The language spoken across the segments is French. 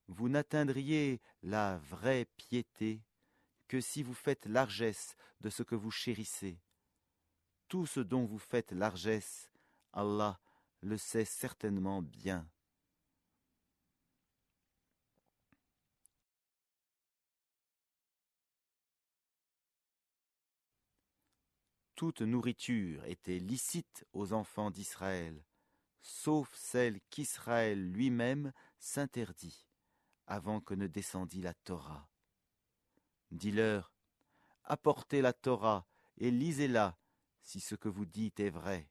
vous n'atteindriez la vraie piété que si vous faites largesse de ce que vous chérissez. Tout ce dont vous faites largesse, Allah le sait certainement bien. Toute nourriture était licite aux enfants d'Israël, sauf celle qu'Israël lui-même s'interdit, avant que ne descendît la Torah. Dis-leur, apportez la Torah et lisez-la, si ce que vous dites est vrai.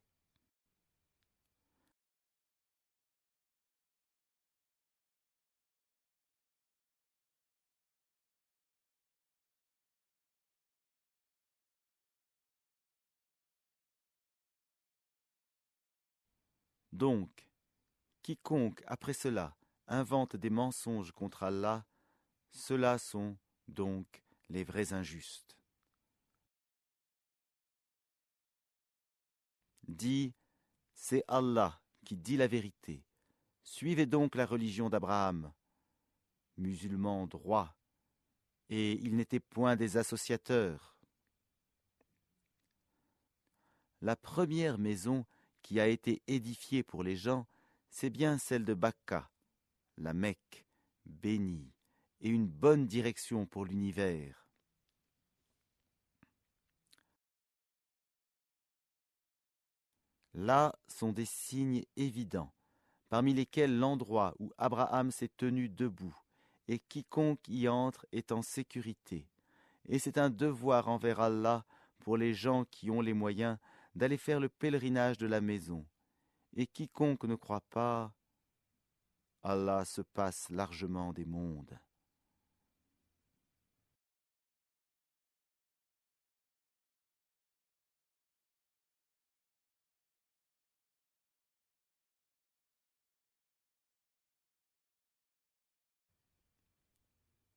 Donc, quiconque, après cela, invente des mensonges contre Allah, ceux-là sont, donc, les vrais injustes. Dis, c'est Allah qui dit la vérité. Suivez donc la religion d'Abraham, musulman droit, et il n'était point des associateurs. La première maison qui a été édifiée pour les gens, c'est bien celle de Bakka, la Mecque, bénie, et une bonne direction pour l'univers. Là sont des signes évidents, parmi lesquels l'endroit où Abraham s'est tenu debout, et quiconque y entre est en sécurité. Et c'est un devoir envers Allah pour les gens qui ont les moyens d'aller faire le pèlerinage de la maison. Et quiconque ne croit pas, Allah se passe largement des mondes.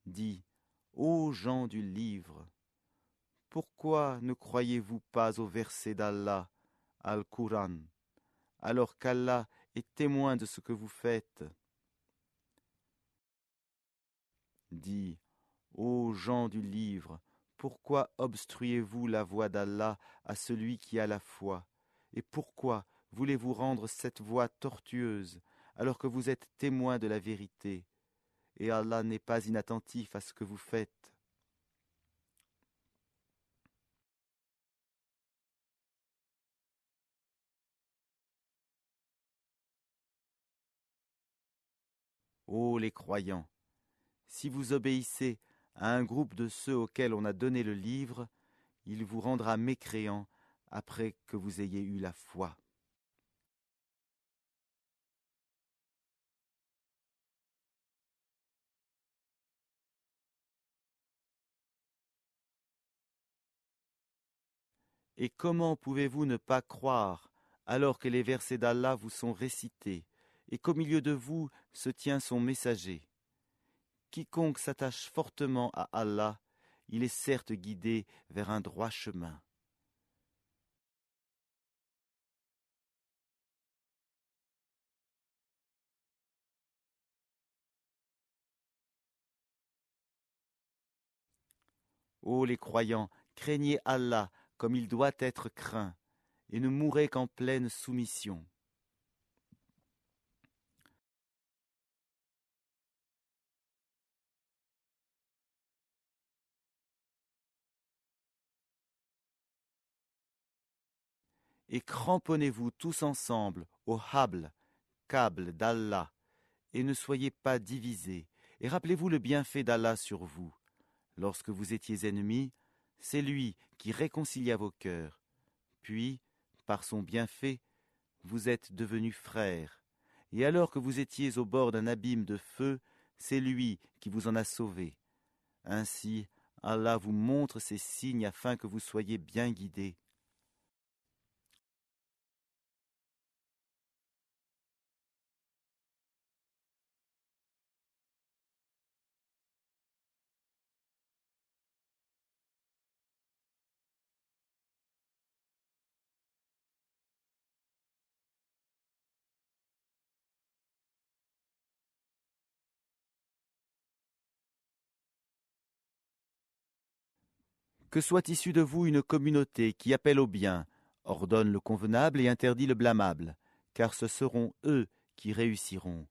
Dis, ô gens du livre, pourquoi ne croyez-vous pas au verset d'Allah, Al-Qur'an, alors qu'Allah est témoin de ce que vous faites? Dis, ô gens du livre, pourquoi obstruez-vous la voie d'Allah à celui qui a la foi? Et pourquoi voulez-vous rendre cette voie tortueuse, alors que vous êtes témoin de la vérité, et Allah n'est pas inattentif à ce que vous faites? Ô les croyants, si vous obéissez à un groupe de ceux auxquels on a donné le livre, il vous rendra mécréants après que vous ayez eu la foi. Et comment pouvez-vous ne pas croire, alors que les versets d'Allah vous sont récités, et qu'au milieu de vous se tient son messager? Quiconque s'attache fortement à Allah, il est certes guidé vers un droit chemin. Ô les croyants, craignez Allah comme il doit être craint, et ne mourrez qu'en pleine soumission. Et cramponnez-vous tous ensemble au habl, câble d'Allah, et ne soyez pas divisés, et rappelez-vous le bienfait d'Allah sur vous. Lorsque vous étiez ennemis, c'est lui qui réconcilia vos cœurs. Puis, par son bienfait, vous êtes devenus frères. Et alors que vous étiez au bord d'un abîme de feu, c'est lui qui vous en a sauvés. Ainsi, Allah vous montre ces signes afin que vous soyez bien guidés. Que soit issue de vous une communauté qui appelle au bien, ordonne le convenable et interdit le blâmable, car ce seront eux qui réussiront.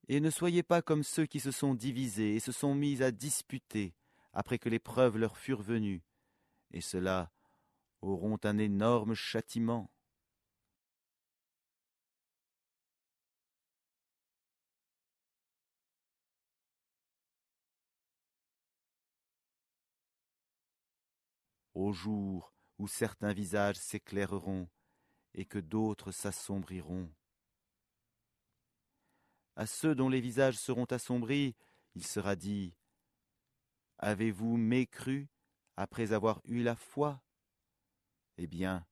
Et ne soyez pas comme ceux qui se sont divisés et se sont mis à disputer, après que les preuves leur furent venues, et ceux-là auront un énorme châtiment. Au jour où certains visages s'éclaireront et que d'autres s'assombriront. À ceux dont les visages seront assombris, il sera dit: Avez-vous mécru après avoir eu la foi? Eh bien,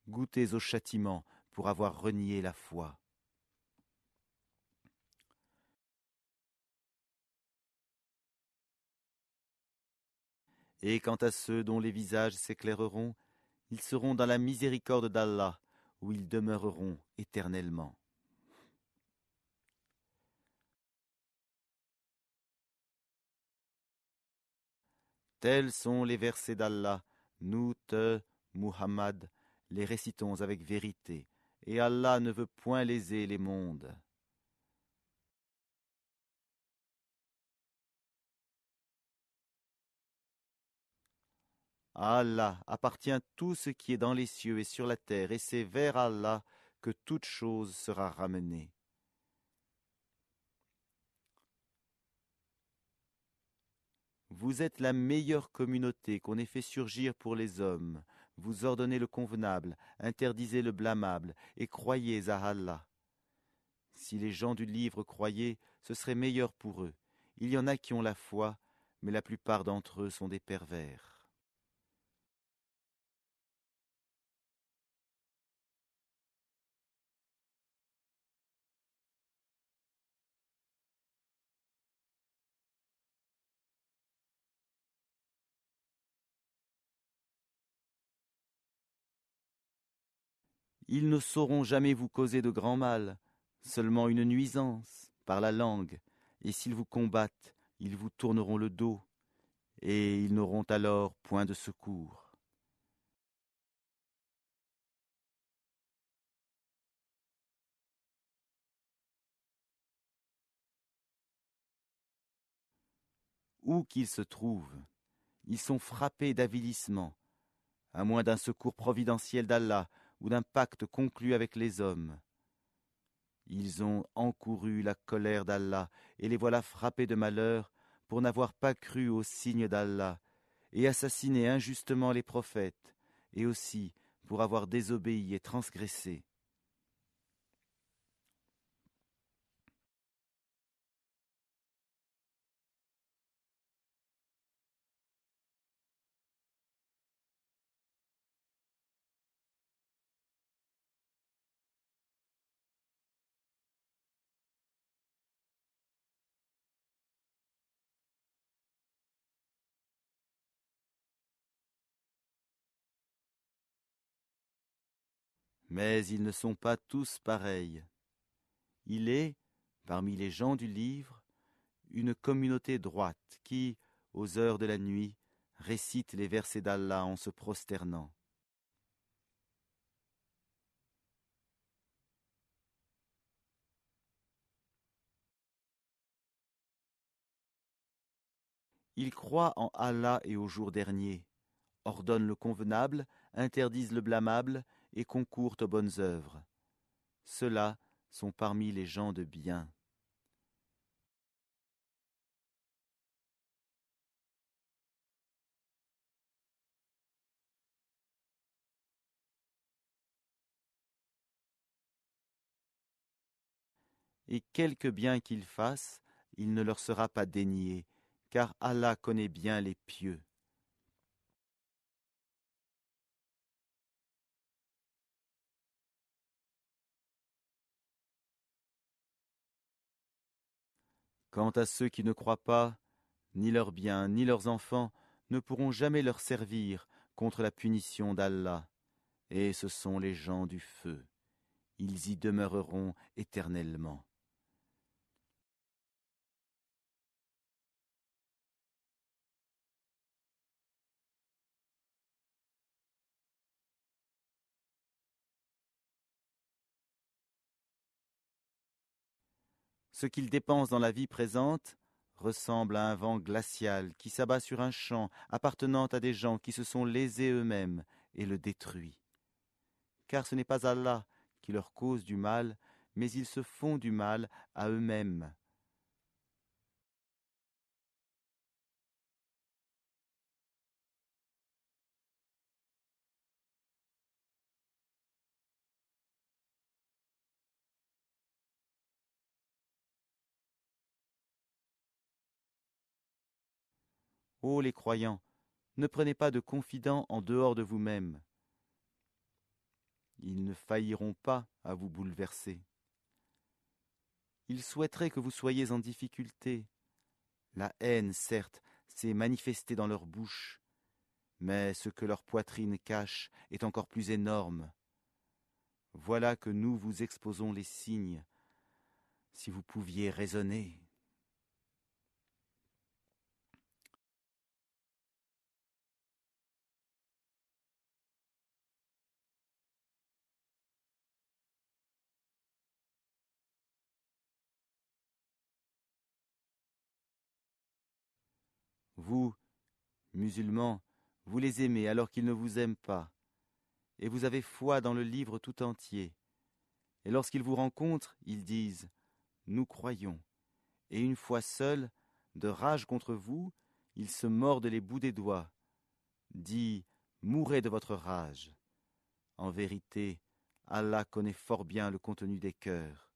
goûtez au châtiment pour avoir renié la foi. Et quant à ceux dont les visages s'éclaireront, ils seront dans la miséricorde d'Allah, où ils demeureront éternellement. Tels sont les versets d'Allah. Nous te, Muhammad, les récitons avec vérité, et Allah ne veut point léser les mondes. À Allah appartient tout ce qui est dans les cieux et sur la terre, et c'est vers Allah que toute chose sera ramenée. Vous êtes la meilleure communauté qu'on ait fait surgir pour les hommes. Vous ordonnez le convenable, interdisez le blâmable, et croyez à Allah. Si les gens du livre croyaient, ce serait meilleur pour eux. Il y en a qui ont la foi, mais la plupart d'entre eux sont des pervers. Ils ne sauront jamais vous causer de grand mal, seulement une nuisance, par la langue, et s'ils vous combattent, ils vous tourneront le dos, et ils n'auront alors point de secours. Où qu'ils se trouvent, ils sont frappés d'avilissement, à moins d'un secours providentiel d'Allah ou d'un pacte conclu avec les hommes. Ils ont encouru la colère d'Allah et les voilà frappés de malheur pour n'avoir pas cru aux signes d'Allah et assassiné injustement les prophètes et aussi pour avoir désobéi et transgressé. Mais ils ne sont pas tous pareils. Il est, parmi les gens du livre, une communauté droite qui, aux heures de la nuit, récite les versets d'Allah en se prosternant. Ils croient en Allah et au jour dernier, ordonnent le convenable, interdisent le blâmable et concourent aux bonnes œuvres. Ceux-là sont parmi les gens de bien. Et quelque bien qu'ils fassent, il ne leur sera pas dénié, car Allah connaît bien les pieux. Quant à ceux qui ne croient pas, ni leurs biens, ni leurs enfants ne pourront jamais leur servir contre la punition d'Allah, et ce sont les gens du feu. Ils y demeureront éternellement. Ce qu'ils dépensent dans la vie présente ressemble à un vent glacial qui s'abat sur un champ appartenant à des gens qui se sont lésés eux-mêmes et le détruit. Car ce n'est pas Allah qui leur cause du mal, mais ils se font du mal à eux-mêmes. Ô les croyants, ne prenez pas de confidents en dehors de vous-même. Ils ne failliront pas à vous bouleverser. Ils souhaiteraient que vous soyez en difficulté. La haine, certes, s'est manifestée dans leur bouche, mais ce que leur poitrine cache est encore plus énorme. Voilà que nous vous exposons les signes. Si vous pouviez raisonner. Vous, musulmans, vous les aimez alors qu'ils ne vous aiment pas, et vous avez foi dans le livre tout entier. Et lorsqu'ils vous rencontrent, ils disent « Nous croyons ». Et une fois seuls, de rage contre vous, ils se mordent les bouts des doigts. Dis « Mourez de votre rage ». En vérité, Allah connaît fort bien le contenu des cœurs.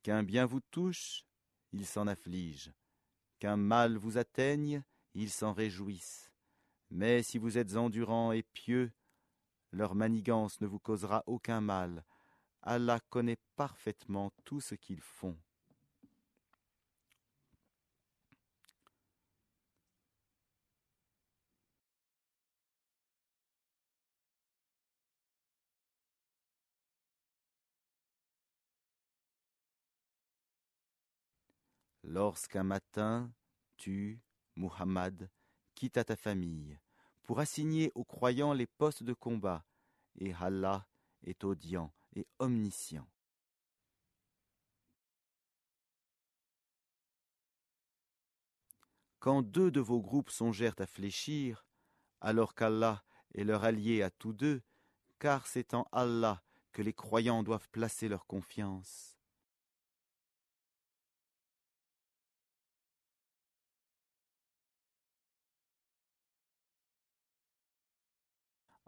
Qu'un bien vous touche, ils s'en affligent. Qu'un mal vous atteigne, ils s'en réjouissent. Mais si vous êtes endurants et pieux, leur manigance ne vous causera aucun mal. Allah connaît parfaitement tout ce qu'ils font. Lorsqu'un matin, tu, Muhammad, quittes ta famille pour assigner aux croyants les postes de combat, et Allah est audient et omniscient. Quand deux de vos groupes songèrent à fléchir, alors qu'Allah est leur allié à tous deux, car c'est en Allah que les croyants doivent placer leur confiance.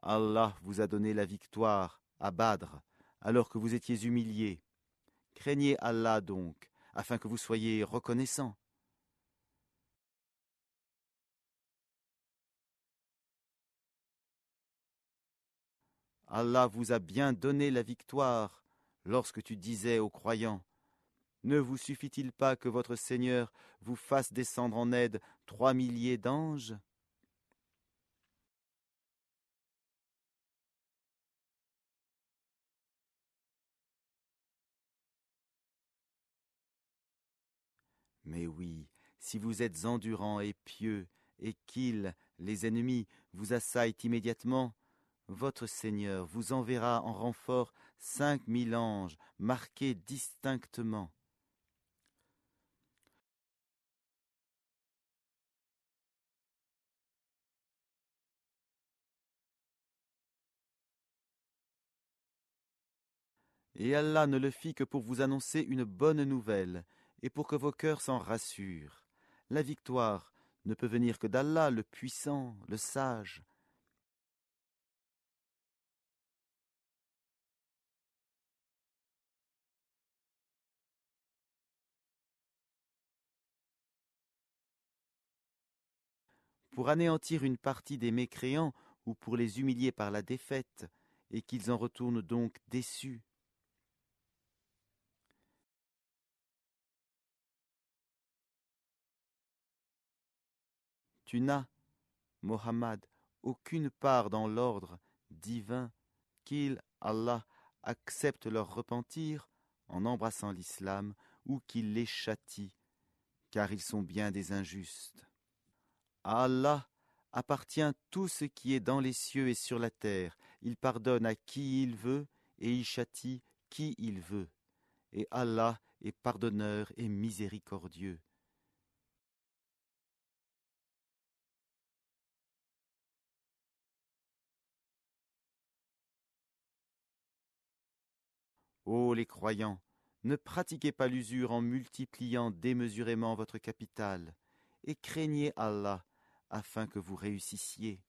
Allah vous a donné la victoire à Badr, alors que vous étiez humiliés. Craignez Allah donc, afin que vous soyez reconnaissants. Allah vous a bien donné la victoire lorsque tu disais aux croyants « Ne vous suffit-il pas que votre Seigneur vous fasse descendre en aide 3 milliers d'anges ?» Mais oui, si vous êtes endurants et pieux, et qu'ils, les ennemis, vous assaillent immédiatement, votre Seigneur vous enverra en renfort 5 000 anges marqués distinctement. Et Allah ne le fit que pour vous annoncer une bonne nouvelle, et pour que vos cœurs s'en rassurent. La victoire ne peut venir que d'Allah, le puissant, le sage. pour anéantir une partie des mécréants ou pour les humilier par la défaite, et qu'ils en retournent donc déçus. Tu n'as, Mohammed, aucune part dans l'ordre divin qu'il, Allah, accepte leur repentir en embrassant l'islam ou qu'il les châtie, car ils sont bien des injustes. À Allah appartient tout ce qui est dans les cieux et sur la terre. Il pardonne à qui il veut et il châtie qui il veut. Et Allah est pardonneur et miséricordieux. Ô les croyants, ne pratiquez pas l'usure en multipliant démesurément votre capital, et craignez Allah afin que vous réussissiez.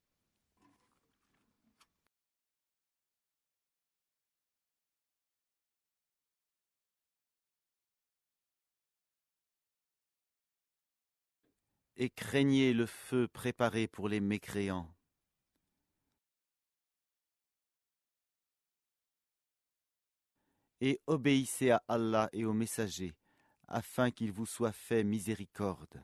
Et craignez le feu préparé pour les mécréants. Et obéissez à Allah et aux messagers, afin qu'il vous soit fait miséricorde.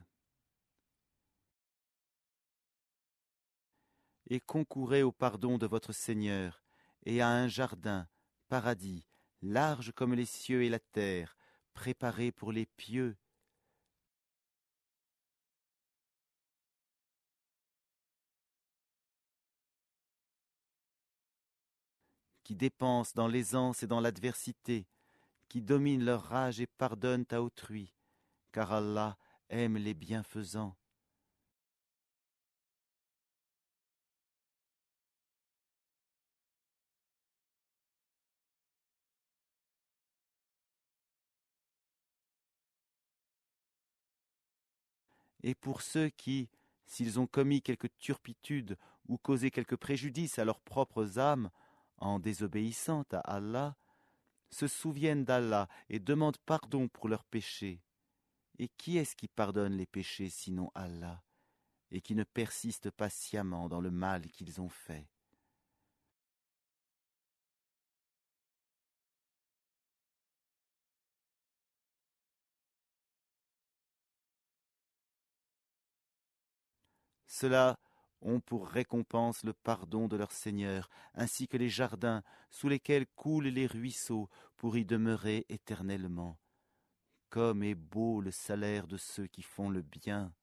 Et concourez au pardon de votre Seigneur, et à un jardin, paradis, large comme les cieux et la terre, préparé pour les pieux, qui dépensent dans l'aisance et dans l'adversité, qui dominent leur rage et pardonnent à autrui, car Allah aime les bienfaisants. Et pour ceux qui, s'ils ont commis quelque turpitude ou causé quelque préjudice à leurs propres âmes, en désobéissant à Allah, se souviennent d'Allah et demandent pardon pour leurs péchés. Et qui est-ce qui pardonne les péchés sinon Allah, et qui ne persiste pas sciemment dans le mal qu'ils ont fait? Ceux-là ont pour récompense le pardon de leur Seigneur, ainsi que les jardins sous lesquels coulent les ruisseaux pour y demeurer éternellement. Comme est beau le salaire de ceux qui font le bien.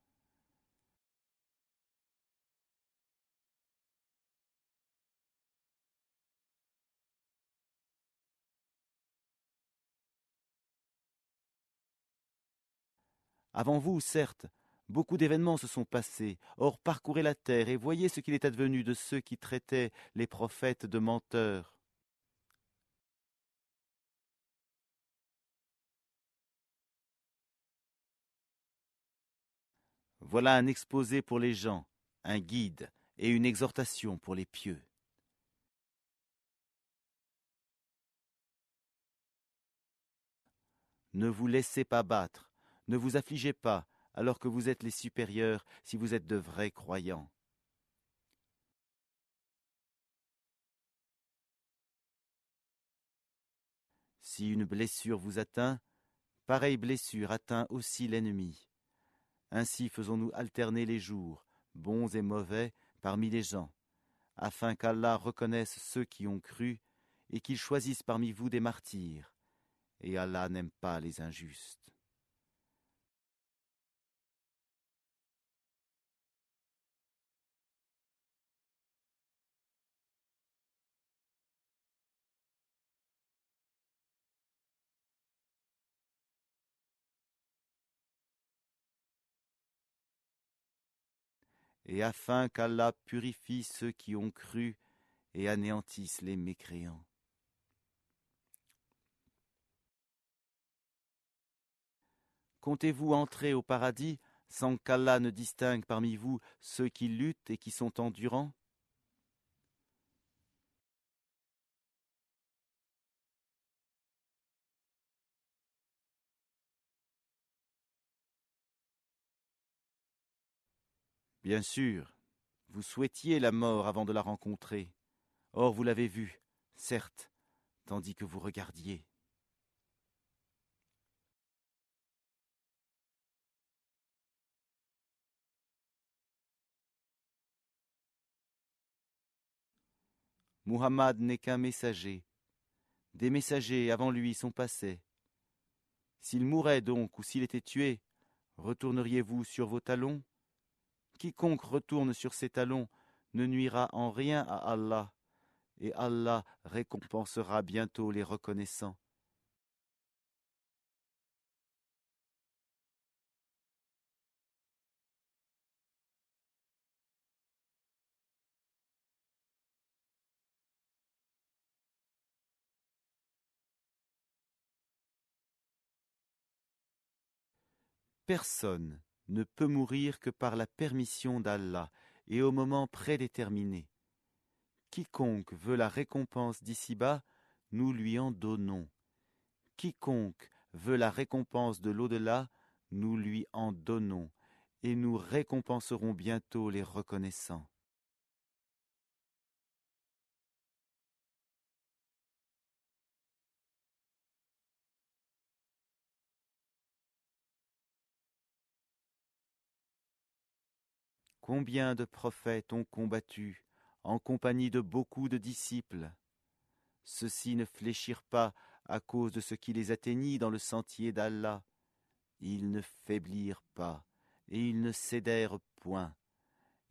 Avant vous, certes, beaucoup d'événements se sont passés. Or parcourez la terre et voyez ce qu'il est advenu de ceux qui traitaient les prophètes de menteurs. Voilà un exposé pour les gens, un guide et une exhortation pour les pieux. Ne vous laissez pas battre, ne vous affligez pas, alors que vous êtes les supérieurs si vous êtes de vrais croyants. Si une blessure vous atteint, pareille blessure atteint aussi l'ennemi. Ainsi faisons-nous alterner les jours, bons et mauvais, parmi les gens, afin qu'Allah reconnaisse ceux qui ont cru et qu'il choisisse parmi vous des martyrs. Et Allah n'aime pas les injustes. Et afin qu'Allah purifie ceux qui ont cru et anéantisse les mécréants. Comptez-vous entrer au paradis sans qu'Allah ne distingue parmi vous ceux qui luttent et qui sont endurants? Bien sûr, Vous souhaitiez la mort avant de la rencontrer. Or vous l'avez vue, certes, tandis que vous regardiez. Muhammad n'est qu'un messager. Des messagers avant lui sont passés. S'il mourait donc ou s'il était tué, retourneriez-vous sur vos talons? Quiconque retourne sur ses talons ne nuira en rien à Allah, et Allah récompensera bientôt les reconnaissants. Personne ne peut mourir que par la permission d'Allah et au moment prédéterminé. Quiconque veut la récompense d'ici-bas, nous lui en donnons. Quiconque veut la récompense de l'au-delà, nous lui en donnons, et nous récompenserons bientôt les reconnaissants. Combien de prophètes ont combattu en compagnie de beaucoup de disciples? Ceux-ci ne fléchirent pas à cause de ce qui les atteignit dans le sentier d'Allah. Ils ne faiblirent pas, et ils ne cédèrent point.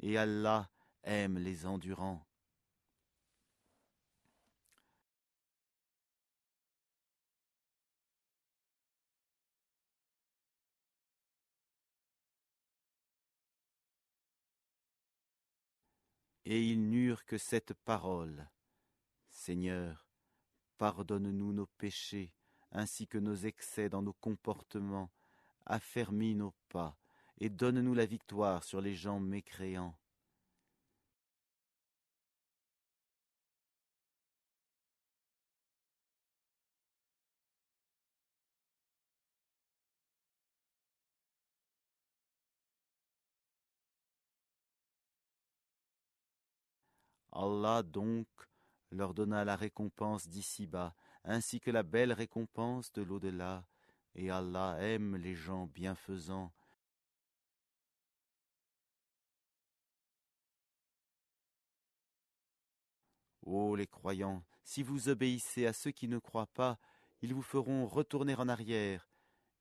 Et Allah aime les endurants. Et ils n'eurent que cette parole. Seigneur, pardonne-nous nos péchés, ainsi que nos excès dans nos comportements, affermis nos pas, et donne-nous la victoire sur les gens mécréants. Allah donc leur donna la récompense d'ici-bas, ainsi que la belle récompense de l'au-delà, et Allah aime les gens bienfaisants. Ô les croyants, si vous obéissez à ceux qui ne croient pas, ils vous feront retourner en arrière,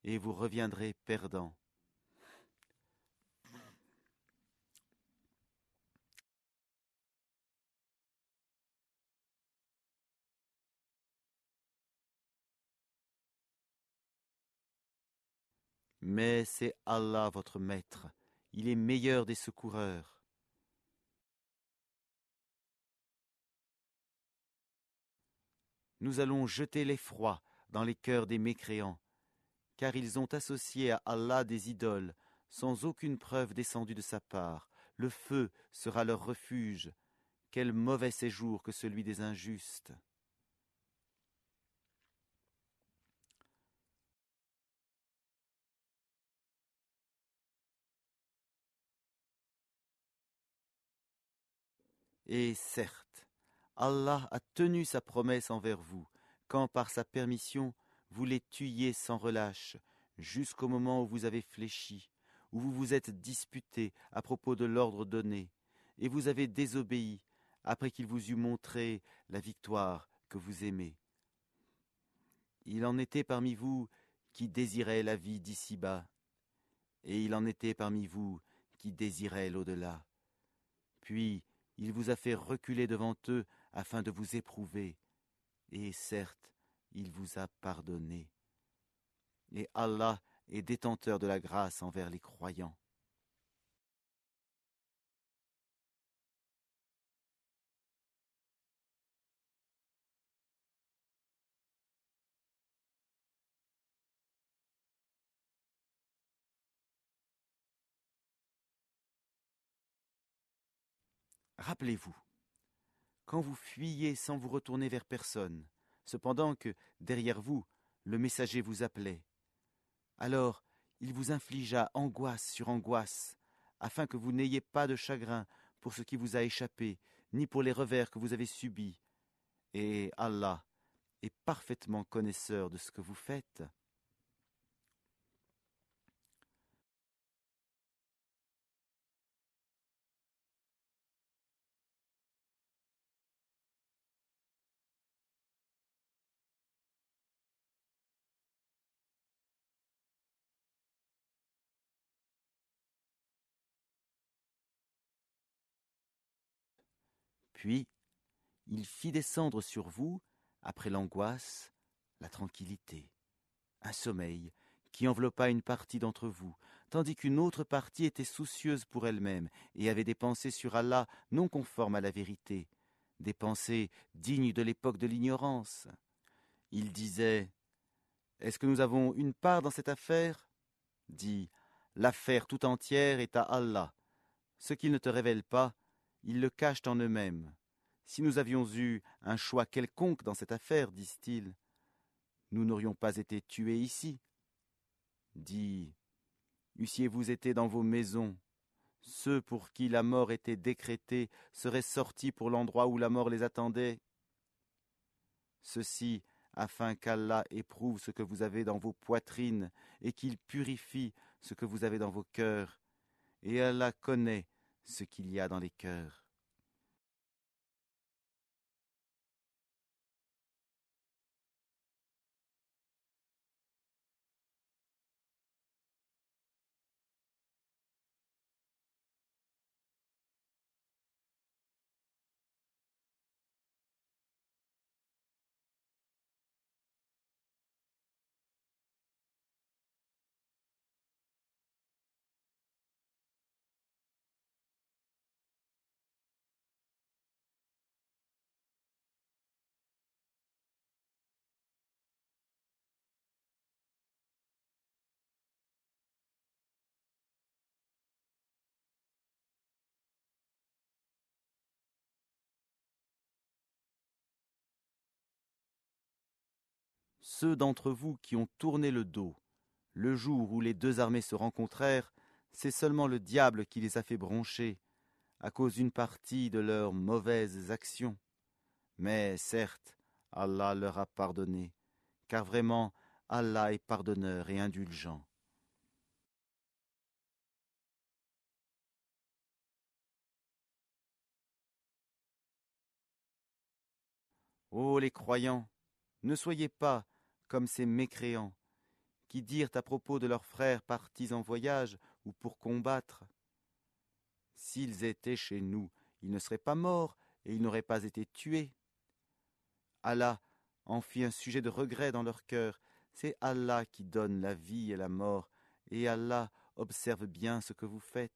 et vous reviendrez perdants. Mais c'est Allah votre maître, il est meilleur des secoureurs. Nous allons jeter l'effroi dans les cœurs des mécréants, car ils ont associé à Allah des idoles, sans aucune preuve descendue de sa part. Le feu sera leur refuge. Quel mauvais séjour que celui des injustes. Et certes, Allah a tenu sa promesse envers vous, quand par sa permission vous les tuiez sans relâche, jusqu'au moment où vous avez fléchi, où vous vous êtes disputé à propos de l'ordre donné, et vous avez désobéi après qu'il vous eut montré la victoire que vous aimez. Il en était parmi vous qui désiraient la vie d'ici-bas, et il en était parmi vous qui désiraient l'au-delà. Puis il vous a fait reculer devant eux afin de vous éprouver, et certes, il vous a pardonné. Et Allah est détenteur de la grâce envers les croyants. Rappelez-vous, quand vous fuyiez sans vous retourner vers personne, cependant que, derrière vous, le messager vous appelait, alors il vous infligea angoisse sur angoisse, afin que vous n'ayez pas de chagrin pour ce qui vous a échappé, ni pour les revers que vous avez subis. Et Allah est parfaitement connaisseur de ce que vous faites. Puis, il fit descendre sur vous, après l'angoisse, la tranquillité, un sommeil qui enveloppa une partie d'entre vous, tandis qu'une autre partie était soucieuse pour elle-même et avait des pensées sur Allah non conformes à la vérité, des pensées dignes de l'époque de l'ignorance. Il disait « Est-ce que nous avons une part dans cette affaire ?» Dis « L'affaire tout entière est à Allah. Ce qu'ils ne te révèlent pas, ils le cachent en eux-mêmes. Si nous avions eu un choix quelconque dans cette affaire, disent-ils, nous n'aurions pas été tués ici. Dis, eussiez-vous été dans vos maisons, ceux pour qui la mort était décrétée seraient sortis pour l'endroit où la mort les attendait. Ceci afin qu'Allah éprouve ce que vous avez dans vos poitrines et qu'il purifie ce que vous avez dans vos cœurs. Et Allah connaît ce qu'il y a dans les cœurs. Ceux d'entre vous qui ont tourné le dos, le jour où les deux armées se rencontrèrent, c'est seulement le diable qui les a fait broncher, à cause d'une partie de leurs mauvaises actions. Mais certes, Allah leur a pardonné, car vraiment, Allah est pardonneur et indulgent. Ô les croyants, ne soyez pas comme ces mécréants qui dirent à propos de leurs frères partis en voyage ou pour combattre. S'ils étaient chez nous, ils ne seraient pas morts et ils n'auraient pas été tués. Allah en fit un sujet de regret dans leur cœur. C'est Allah qui donne la vie et la mort, et Allah observe bien ce que vous faites.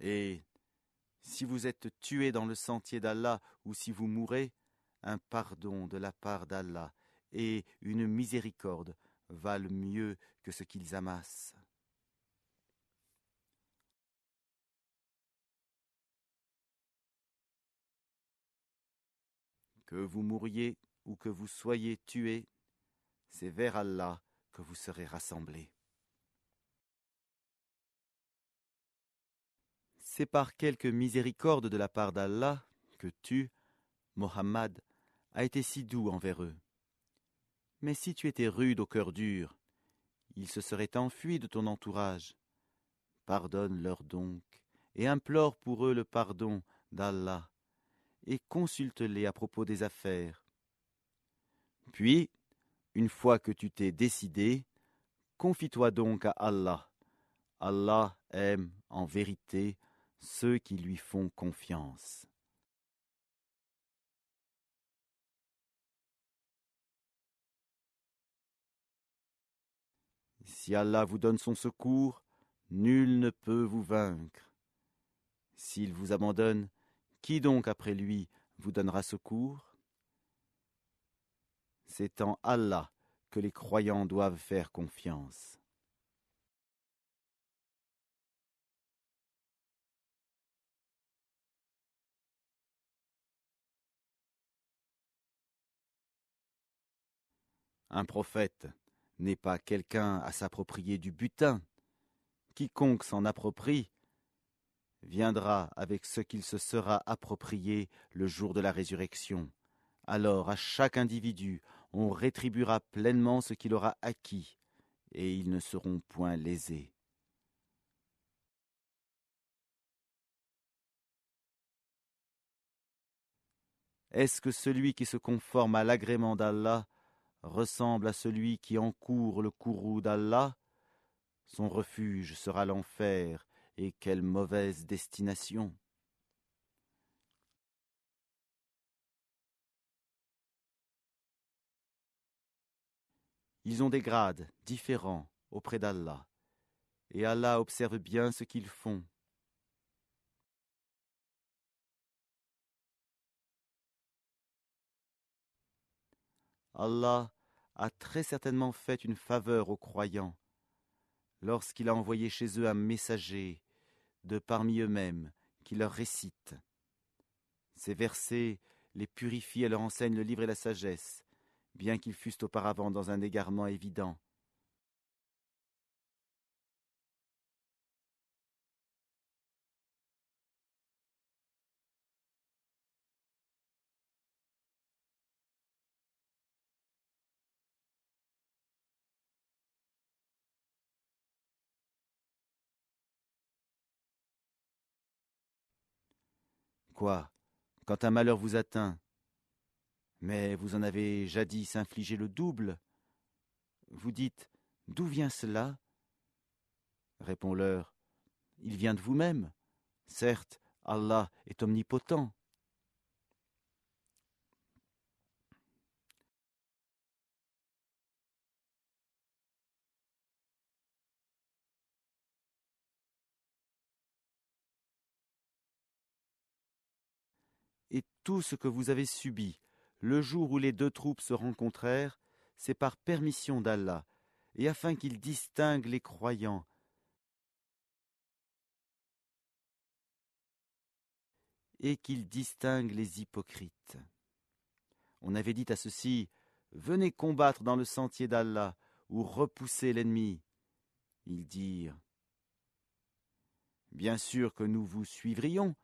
Et si vous êtes tués dans le sentier d'Allah ou si vous mourrez, un pardon de la part d'Allah et une miséricorde valent mieux que ce qu'ils amassent. Que vous mouriez ou que vous soyez tués, c'est vers Allah que vous serez rassemblés. C'est par quelque miséricorde de la part d'Allah que tu, Mohammed, as été si doux envers eux. Mais si tu étais rude au cœur dur, ils se seraient enfuis de ton entourage. Pardonne-leur donc, et implore pour eux le pardon d'Allah, et consulte-les à propos des affaires. Puis, une fois que tu t'es décidé, confie-toi donc à Allah. Allah aime, en vérité, ceux qui lui font confiance. Si Allah vous donne son secours, nul ne peut vous vaincre. S'il vous abandonne, qui donc après lui vous donnera secours? C'est en Allah que les croyants doivent faire confiance. Un prophète n'est pas quelqu'un à s'approprier du butin. Quiconque s'en approprie viendra avec ce qu'il se sera approprié le jour de la résurrection. Alors à chaque individu on rétribuera pleinement ce qu'il aura acquis, et ils ne seront point lésés. Est-ce que celui qui se conforme à l'agrément d'Allah ressemble à celui qui encourt le courroux d'Allah? Son refuge sera l'enfer, et quelle mauvaise destination! Ils ont des grades différents auprès d'Allah, et Allah observe bien ce qu'ils font. Allah a très certainement fait une faveur aux croyants lorsqu'il a envoyé chez eux un messager de parmi eux-mêmes qui leur récite. Ces versets les purifient et leur enseignent le livre et la sagesse, bien qu'ils fussent auparavant dans un égarement évident. Quoi, quand un malheur vous atteint, mais vous en avez jadis infligé le double, vous dites « D'où vient cela ?» Réponds-leur « Il vient de vous-même. Certes, Allah est omnipotent. » Et tout ce que vous avez subi, le jour où les deux troupes se rencontrèrent, c'est par permission d'Allah, et afin qu'il distingue les croyants, et qu'il distingue les hypocrites. On avait dit à ceux-ci, « Venez combattre dans le sentier d'Allah, ou repoussez l'ennemi. » Ils dirent, « Bien sûr que nous vous suivrions,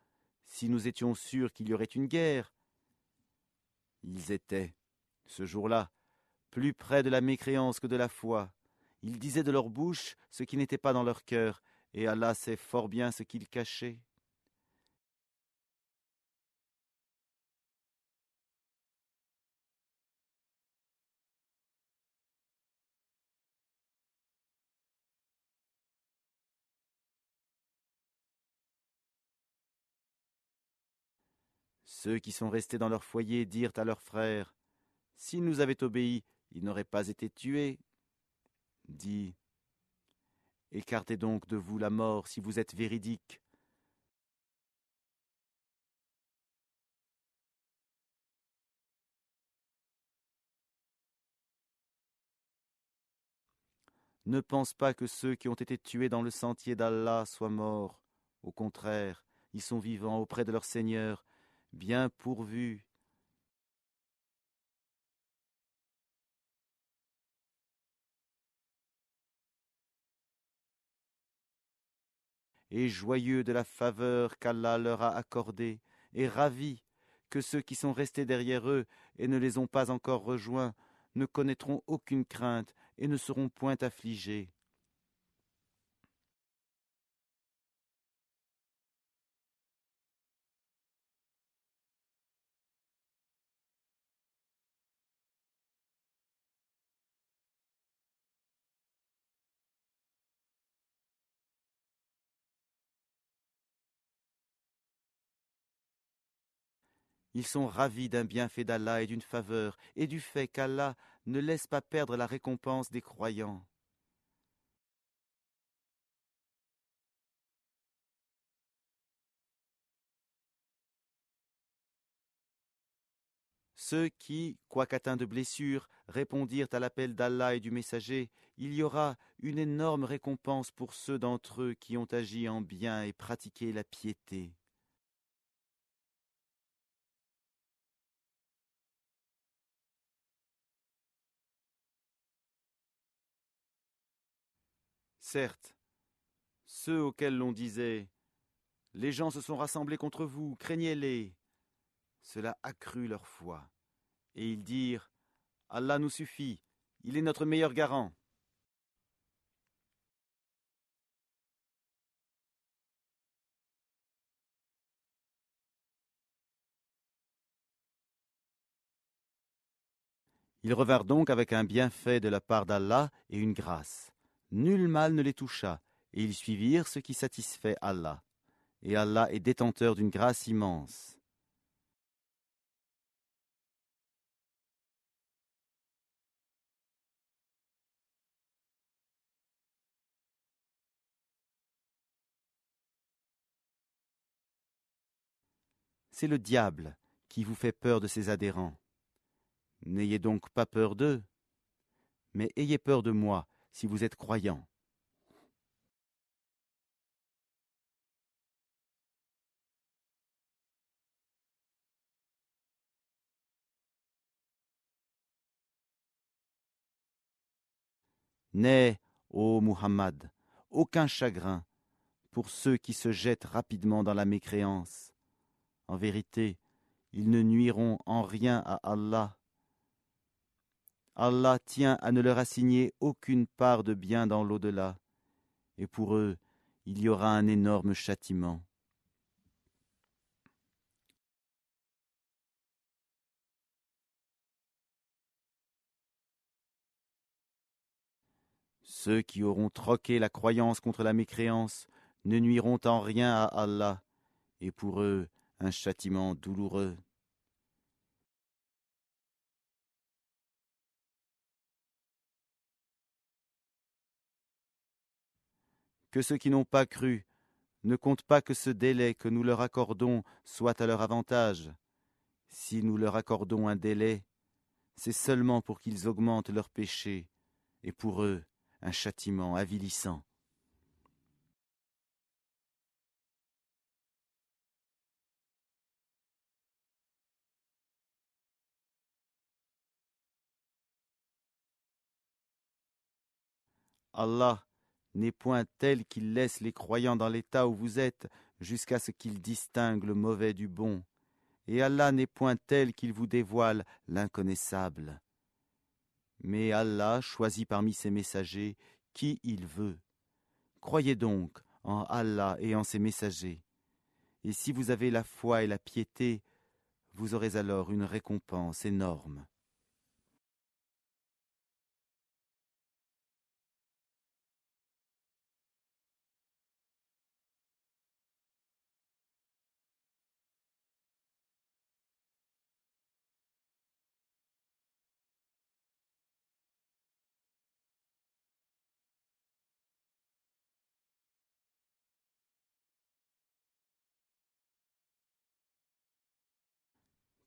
si nous étions sûrs qu'il y aurait une guerre. » Ils étaient, ce jour-là, plus près de la mécréance que de la foi. Ils disaient de leur bouche ce qui n'était pas dans leur cœur, et Allah sait fort bien ce qu'ils cachaient. Ceux qui sont restés dans leur foyer dirent à leurs frères, « S'ils nous avaient obéi, ils n'auraient pas été tués. » Dis, « Écartez donc de vous la mort si vous êtes véridiques. » Ne pense pas que ceux qui ont été tués dans le sentier d'Allah soient morts. Au contraire, ils sont vivants auprès de leur Seigneur, bien pourvus. Et joyeux de la faveur qu'Allah leur a accordée, et ravis que ceux qui sont restés derrière eux et ne les ont pas encore rejoints ne connaîtront aucune crainte et ne seront point affligés. Ils sont ravis d'un bienfait d'Allah et d'une faveur, et du fait qu'Allah ne laisse pas perdre la récompense des croyants. Ceux qui, quoiqu'atteints de blessures, répondirent à l'appel d'Allah et du messager, il y aura une énorme récompense pour ceux d'entre eux qui ont agi en bien et pratiqué la piété. Certes, ceux auxquels l'on disait « Les gens se sont rassemblés contre vous, craignez-les », cela accrut leur foi, et ils dirent « Allah nous suffit, il est notre meilleur garant ». Ils revinrent donc avec un bienfait de la part d'Allah et une grâce. Nul mal ne les toucha, et ils suivirent ce qui satisfait Allah. Et Allah est détenteur d'une grâce immense. C'est le diable qui vous fait peur de ses adhérents. N'ayez donc pas peur d'eux, mais ayez peur de moi si vous êtes croyants. N'aie, ô Muhammad, aucun chagrin pour ceux qui se jettent rapidement dans la mécréance. En vérité, ils ne nuiront en rien à Allah. Allah tient à ne leur assigner aucune part de bien dans l'au-delà, et pour eux, il y aura un énorme châtiment. Ceux qui auront troqué la croyance contre la mécréance ne nuiront en rien à Allah, et pour eux, un châtiment douloureux. Que ceux qui n'ont pas cru ne comptent pas que ce délai que nous leur accordons soit à leur avantage. Si nous leur accordons un délai, c'est seulement pour qu'ils augmentent leurs péchés, et pour eux, un châtiment avilissant. Allah n'est point tel qu'il laisse les croyants dans l'état où vous êtes jusqu'à ce qu'il distingue le mauvais du bon, et Allah n'est point tel qu'il vous dévoile l'inconnaissable. Mais Allah choisit parmi ses messagers qui il veut. Croyez donc en Allah et en ses messagers, et si vous avez la foi et la piété, vous aurez alors une récompense énorme.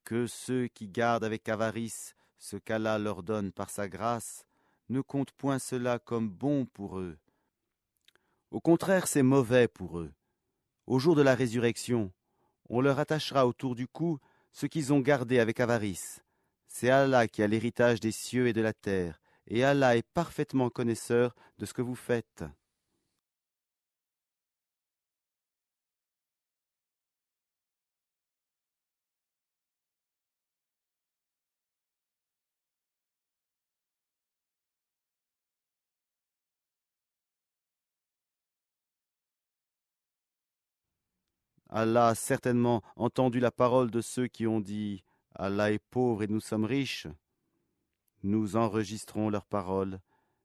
Que ceux qui gardent avec avarice ce qu'Allah leur donne par sa grâce ne comptent point cela comme bon pour eux. Au contraire, c'est mauvais pour eux. Au jour de la résurrection, on leur attachera autour du cou ce qu'ils ont gardé avec avarice. C'est Allah qui a l'héritage des cieux et de la terre, et Allah est parfaitement connaisseur de ce que vous faites. Allah a certainement entendu la parole de ceux qui ont dit « Allah est pauvre et nous sommes riches ». Nous enregistrons leurs paroles,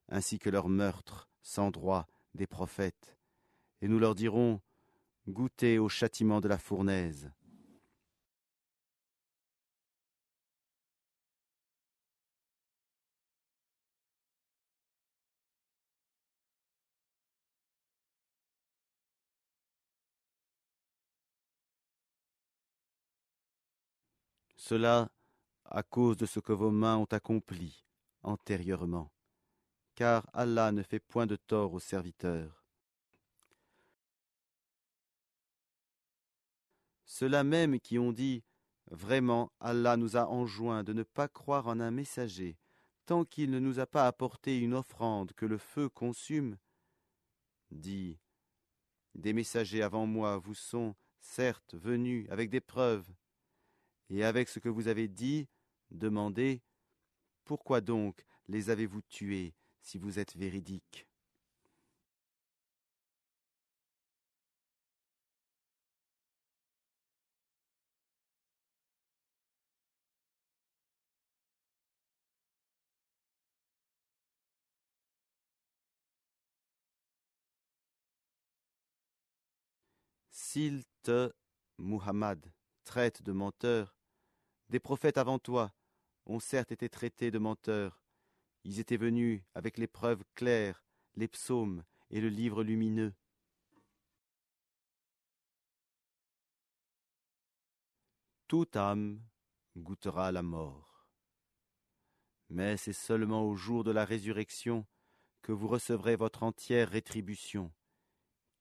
ainsi que leurs meurtres, sans droit, des prophètes, et nous leur dirons « Goûtez au châtiment de la fournaise ». Cela à cause de ce que vos mains ont accompli antérieurement, car Allah ne fait point de tort aux serviteurs. Ceux-là même qui ont dit « Vraiment, Allah nous a enjoint de ne pas croire en un messager, tant qu'il ne nous a pas apporté une offrande que le feu consume » dit « Des messagers avant moi vous sont, certes, venus avec des preuves, et avec ce que vous avez dit, demandez « Pourquoi donc les avez-vous tués si vous êtes véridiques » S'ils te, Muhammad, traitent de menteur, des prophètes avant toi ont certes été traités de menteurs. Ils étaient venus avec les preuves claires, les psaumes et le livre lumineux. Toute âme goûtera la mort. Mais c'est seulement au jour de la résurrection que vous recevrez votre entière rétribution.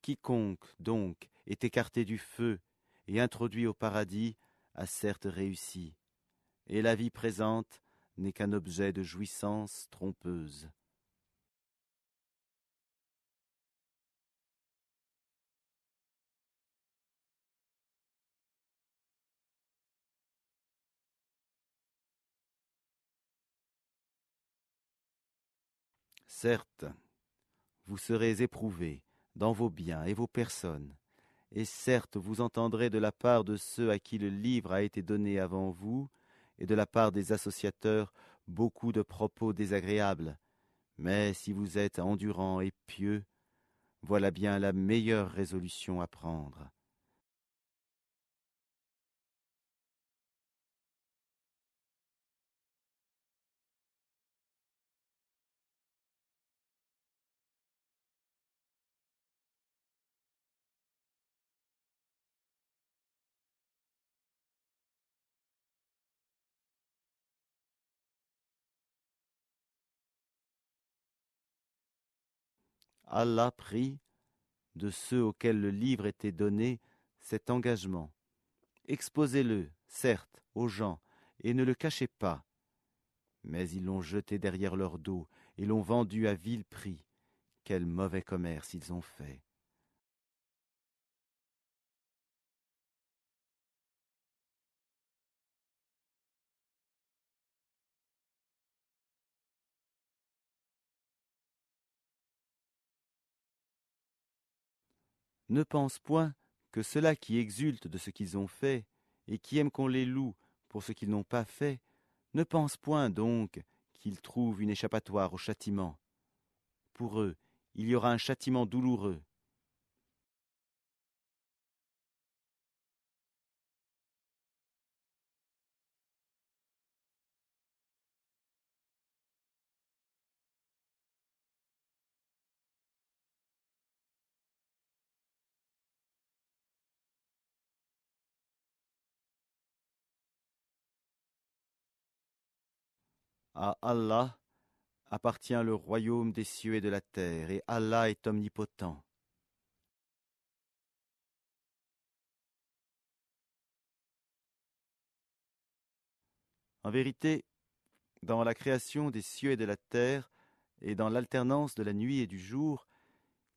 Quiconque, donc, est écarté du feu et introduit au paradis a certes réussi, et la vie présente n'est qu'un objet de jouissance trompeuse. Certes, vous serez éprouvés dans vos biens et vos personnes, et certes vous entendrez de la part de ceux à qui le livre a été donné avant vous, et de la part des associateurs, beaucoup de propos désagréables. Mais si vous êtes endurant et pieux, voilà bien la meilleure résolution à prendre. Allah prit, de ceux auxquels le livre était donné, cet engagement. Exposez-le, certes, aux gens, et ne le cachez pas. Mais ils l'ont jeté derrière leur dos et l'ont vendu à vil prix. Quel mauvais commerce ils ont fait. Ne pense point que ceux-là qui exultent de ce qu'ils ont fait, et qui aiment qu'on les loue pour ce qu'ils n'ont pas fait, ne pense point donc qu'ils trouvent une échappatoire au châtiment. Pour eux, il y aura un châtiment douloureux. À Allah appartient le royaume des cieux et de la terre, et Allah est omnipotent. En vérité, dans la création des cieux et de la terre, et dans l'alternance de la nuit et du jour,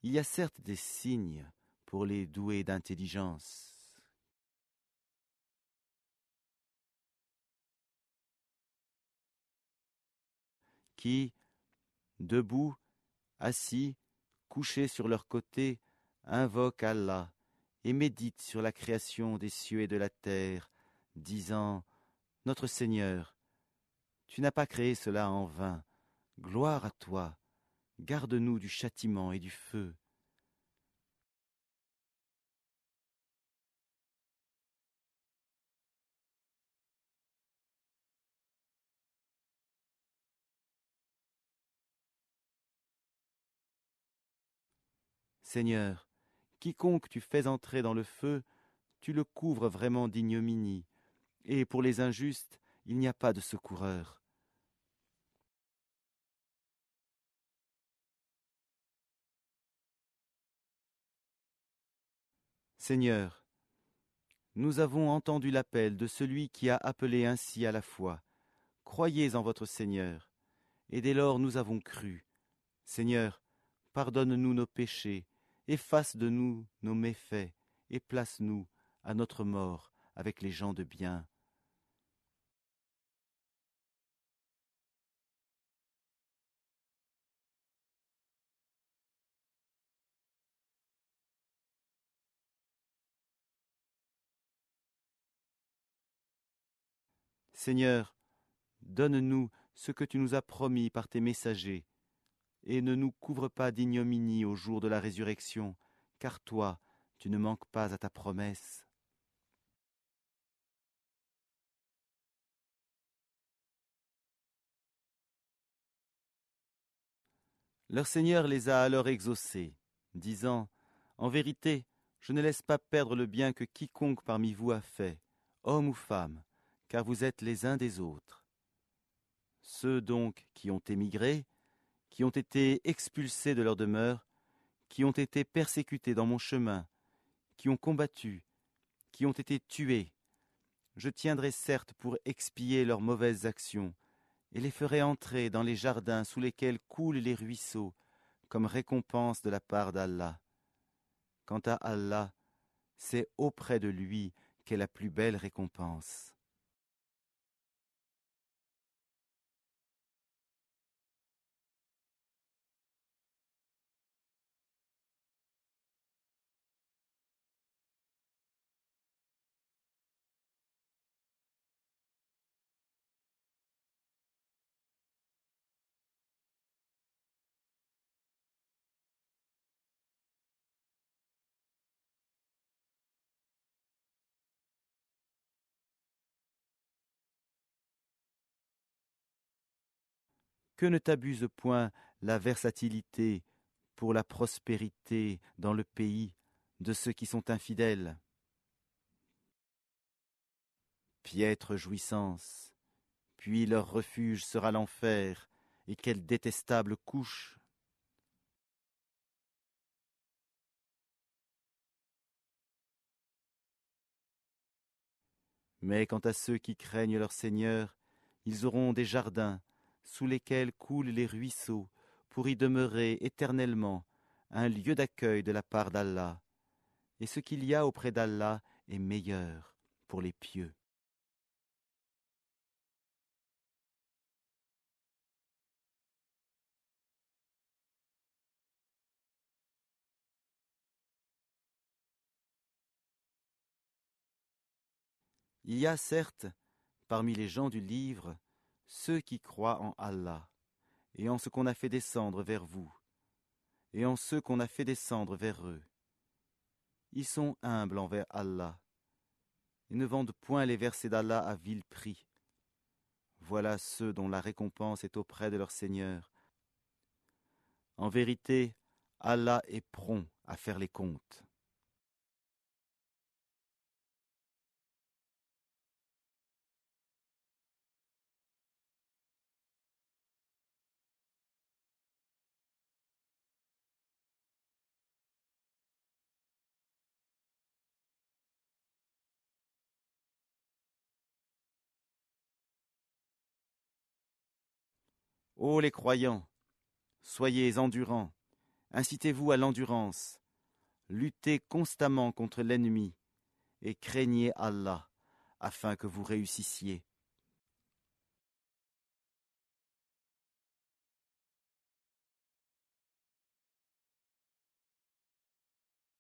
il y a certes des signes pour les doués d'intelligence, qui, debout, assis, couchés sur leur côté, invoquent Allah et méditent sur la création des cieux et de la terre, disant « Notre Seigneur, tu n'as pas créé cela en vain. Gloire à toi. Garde-nous du châtiment et du feu. » Seigneur, quiconque tu fais entrer dans le feu, tu le couvres vraiment d'ignominie, et pour les injustes, il n'y a pas de secoureur. Seigneur, nous avons entendu l'appel de celui qui a appelé ainsi à la foi. Croyez en votre Seigneur. Et dès lors nous avons cru. Seigneur, pardonne-nous nos péchés, efface de nous nos méfaits, et place-nous à notre mort avec les gens de bien. Seigneur, donne-nous ce que tu nous as promis par tes messagers, et ne nous couvre pas d'ignominie au jour de la résurrection, car toi, tu ne manques pas à ta promesse. Leur Seigneur les a alors exaucés, disant, « En vérité, je ne laisse pas perdre le bien que quiconque parmi vous a fait, homme ou femme, car vous êtes les uns des autres. » Ceux donc qui ont émigré, qui ont été expulsés de leur demeure, qui ont été persécutés dans mon chemin, qui ont combattu, qui ont été tués, je tiendrai certes pour expier leurs mauvaises actions, et les ferai entrer dans les jardins sous lesquels coulent les ruisseaux, comme récompense de la part d'Allah. Quant à Allah, c'est auprès de lui qu'est la plus belle récompense. Que ne t'abuse point la versatilité pour la prospérité dans le pays de ceux qui sont infidèles. Piètre jouissance, puis leur refuge sera l'enfer, et quelle détestable couche! Mais quant à ceux qui craignent leur Seigneur, ils auront des jardins, sous lesquels coulent les ruisseaux, pour y demeurer éternellement, un lieu d'accueil de la part d'Allah. Et ce qu'il y a auprès d'Allah est meilleur pour les pieux. Il y a certes, parmi les gens du livre, ceux qui croient en Allah, et en ce qu'on a fait descendre vers vous, et en ceux qu'on a fait descendre vers eux. Ils sont humbles envers Allah. Ils ne vendent point les versets d'Allah à vil prix. Voilà ceux dont la récompense est auprès de leur Seigneur. En vérité, Allah est prompt à faire les comptes. Ô les croyants, soyez endurants, incitez-vous à l'endurance, luttez constamment contre l'ennemi et craignez Allah afin que vous réussissiez.